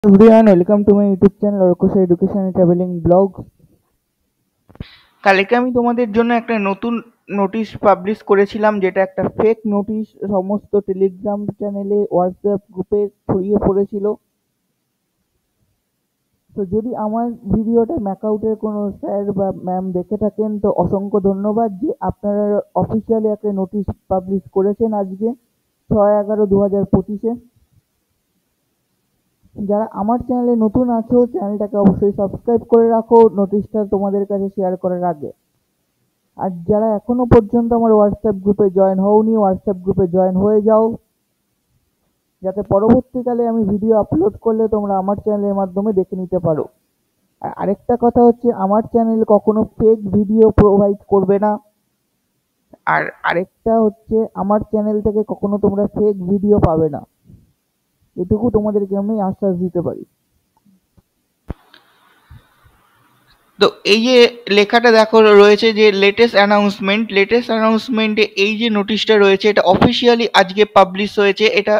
Everyone, welcome to my YouTube channel Orkosha Education and Traveling Blogs. কালকে আমি তোমাদের জন্য একটা নতুন নোটিশ পাবলিশ করেছিলাম, যেটা একটা ফেক নোটিশ সমস্ত টেলিগ্রাম চ্যানেলে, হোয়াটসঅ্যাপ গ্রুপে ছড়িয়ে পড়েছিল। তো যদি আমার ভিডিওটা ম্যাকআউটের কোনো স্যার বা ম্যাম দেখে থাকেন, তো অসংখ্য ধন্যবাদ যে আপনারা অফিসিয়ালি একটা নোটিশ পাবলিশ করেছেন আজকে 6/11/2025-এ। যারা আমার চ্যানেলে নতুন আছো, চ্যানেলটাকে অবশ্যই সাবস্ক্রাইব করে রাখো নোটিশটা তোমাদের কাছে শেয়ার করার আগে। আর যারা এখনো পর্যন্ত আমার হোয়াটসঅ্যাপ গ্রুপে জয়েন হওনি, হোয়াটসঅ্যাপ গ্রুপে জয়েন হয়ে যাও, যাতে পরবর্তীকালে আমি ভিডিও আপলোড করলে তোমরা আমার চ্যানেলের মাধ্যমে দেখে নিতে পারো। আর আরেকটা কথা হচ্ছে, আমার চ্যানেল কখনো ফেক ভিডিও প্রোভাইড করবে না। আর আরেকটা হচ্ছে, আমার চ্যানেল থেকে কখনো তোমরা ফেক ভিডিও পাবে না, এটুকু তোমাদেরকে আমি আশ্বাস দিতে পারি। তো এই যে লেখাটা দেখো রয়েছে যে লেটেস্ট অ্যানাউন্সমেন্টে এই যে নোটিশটা রয়েছে, এটা অফিসিয়ালি আজকে পাবলিশ হয়েছে। এটা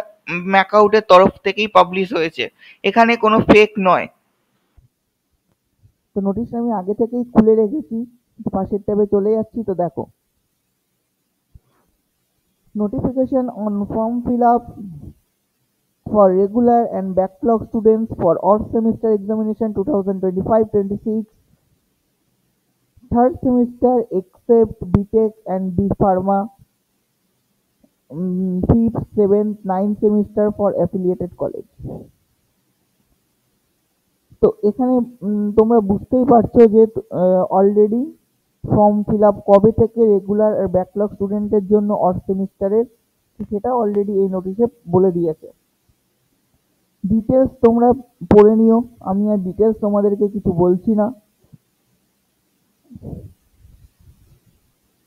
ম্যাকআউটের তরফ থেকেই পাবলিশ হয়েছে, এখানে কোনো ফেক নয়। তো নোটিশটা আমি আগে থেকেই খুলে রেখেছি, পাশের ট্যাবে চলে যাচ্ছি। তো দেখো, notification on form fill up for regular and backlog students for all semester examination 2025-26, third semester except BTech and B Pharma, 5th, 7th, 9th semester for affiliated college. তো এখানে তোমরা বুঝতেই পারছো যে অলরেডি ফর্ম ফিল আপ কবে থেকে regular আর backlog স্টুডেন্টের জন্য অর সেমিস্টারের, সেটা অলরেডি এই নোটিশে বলে দিয়েছে। ডিটেলস তোমরা পড়ে নিও, আমি আর ডিটেলস তোমাদেরকে কিছু বলছি না।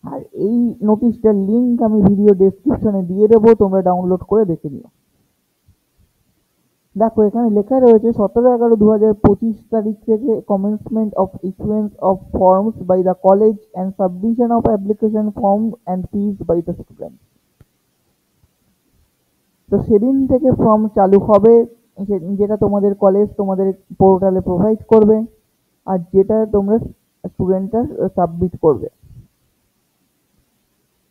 আর এই নোটিশটার লিঙ্ক আমি ভিডিও ডেসক্রিপশনে দিয়ে দেবো, তোমরা ডাউনলোড করে দেখে নিও। দেখো, এখানে লেখা রয়েছে 17/11/2025 তারিখ থেকে commencement of issuance of forms by the college and submission of application form and fees by the student. তো সেদিন থেকে ফর্ম চালু হবে, যেটা তোমাদের কলেজ তোমাদের পোর্টালে প্রোভাইড করবে, আর যেটা তোমরা স্টুডেন্টরা সাবমিট করবে।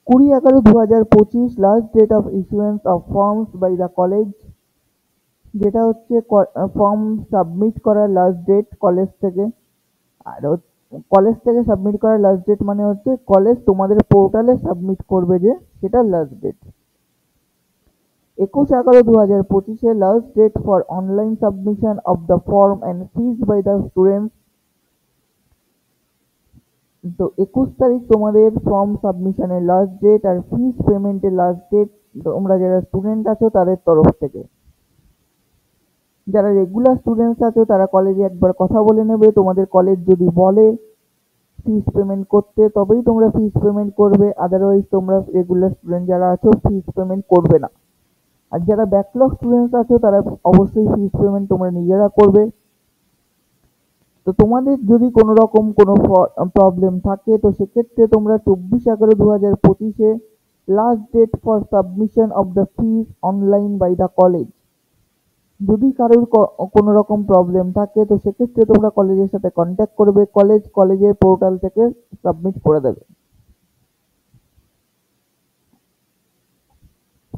20/11/2025 last date of issuance of forms by the college, যেটা হচ্ছে ফর্ম সাবমিট করার লাস্ট ডেট কলেজ থেকে। আর কলেজ থেকে সাবমিট করার লাস্ট ডেট মানে হচ্ছে কলেজ তোমাদের পোর্টালে সাবমিট করবে, যে সেটা last date. 21/11/2025 last date for online submission of the form and fees by the students. তো 21 তারিখ তোমাদের ফর্ম সাবমিশনের লাস্ট ডেট, আর ফিজ পেমেন্টের লাস্ট ডেট তোমরা যারা স্টুডেন্ট আছো তাদের তরফ থেকে। যারা রেগুলার স্টুডেন্টস আছো তারা কলেজে একবার কথা বলে নেবে, তোমাদের কলেজ যদি বলে ফিস পেমেন্ট করতে তবেই তোমরা ফিস পেমেন্ট করবে, আদারওয়াইজ তোমরা রেগুলার স্টুডেন্ট যারা আছো ফিস পেমেন্ট করবে না। আর যারা ব্যাকলগ স্টুডেন্টস আছো তারা অবশ্যই ফিস পেমেন্ট তোমরা নিজেরা করবে। তো তোমাদের যদি কোনো রকম কোনো প্রবলেম থাকে, তো সেক্ষেত্রে তোমরা 24/11/2025 last date for submission of the fees online by the college. যদি কারোর কোনো রকম প্রবলেম থাকে, তো সেক্ষেত্রে তোমরা কলেজের সাথে কন্ট্যাক্ট করবে, কলেজের পোর্টাল থেকে সাবমিট করে দেবে।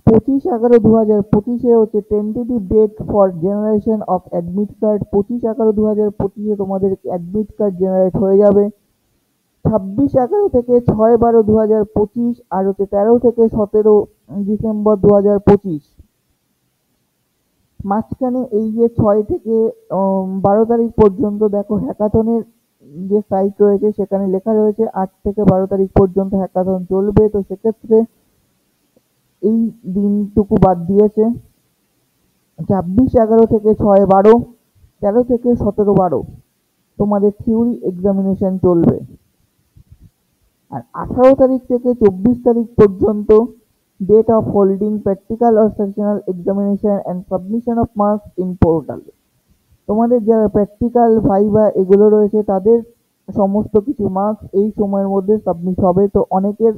25/11/2025 হচ্ছে tentative date for generation of admit card. 25/11/2025 তোমাদের অ্যাডমিট কার্ড জেনারেট হয়ে যাবে। 26/11 থেকে 6/12/2025, আর হচ্ছে 13 থেকে 17 ডিসেম্বর 2025। মাঝখানে এই যে 6 থেকে 12 তারিখ পর্যন্ত দেখো হ্যাকাথনের যে সাইট রয়েছে, সেখানে লেখা রয়েছে 8 থেকে 12 তারিখ পর্যন্ত হ্যাকাথন চলবে। তো সেক্ষেত্রে এই দিনটুকু বাদ দিয়েছে। 26/11 থেকে 6/12, 13 থেকে 17/12 তোমাদের থিওরি এক্সামিনেশন চলবে। আর 18 তারিখ থেকে 24 তারিখ পর্যন্ত date of holding practical or sessional examination and submission of marks in portal. তোমাদের যারা প্র্যাকটিক্যাল ভাইভা এগুলো রয়েছে, তাদের সমস্ত কিছু মার্কস এই সময়ের মধ্যে সাবমিট হবে। তো অনেকের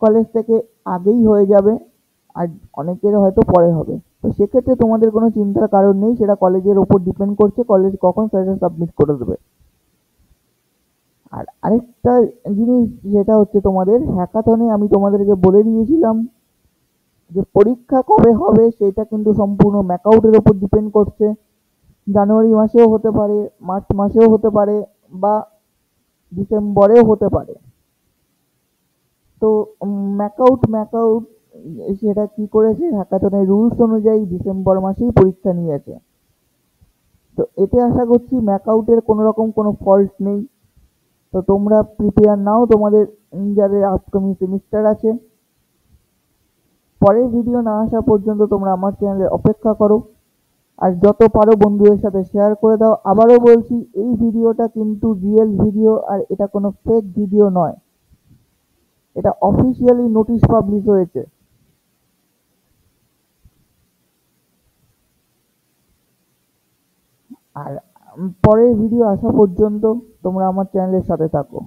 কলেজ থেকে আগেই হয়ে যাবে, আর অনেকের হয়তো পরে হবে। তো সেক্ষেত্রে তোমাদের কোনো চিন্তার কারণ নেই, সেটা কলেজের ওপর ডিপেন্ড করছে, কলেজ কখন সেটা সাবমিট করে দেবে। আর আরেকটা জিনিস যেটা হচ্ছে, তোমাদের হ্যাকাথনে আমি তোমাদেরকে বলে দিয়েছিলাম যে পরীক্ষা কবে হবে সেটা কিন্তু সম্পূর্ণ ম্যাকআউটের ওপর ডিপেন্ড করছে। জানুয়ারি মাসেও হতে পারে, মার্চ মাসেও হতে পারে, বা ডিসেম্বরেও হতে পারে। তো ম্যাকআউট সেটা কি করেছে, হ্যাকাথনের রুলস অনুযায়ী ডিসেম্বর মাসেই পরীক্ষা নিয়েছে। তো এতে আশা করছি ম্যাকআউটের কোনো রকম কোনো ফল্ট নেই। তো তোমরা প্রিপেয়ার নাও, তোমাদের যাদের আপকামিং সেমিস্টার আছে। পরের ভিডিও না আসা পর্যন্ত তোমরা আমার চ্যানেলে অপেক্ষা করো, আর যত পারো বন্ধুদের সাথে শেয়ার করে দাও। আবারও বলছি, এই ভিডিওটা কিন্তু রিয়েল ভিডিও, আর এটা কোনো ফেক ভিডিও নয়, এটা অফিসিয়ালি নোটিশ পাবলিশ হয়েছে। আর পরের ভিডিও আসা পর্যন্ত তোমরা আমার চ্যানেলের সাথে থাকো।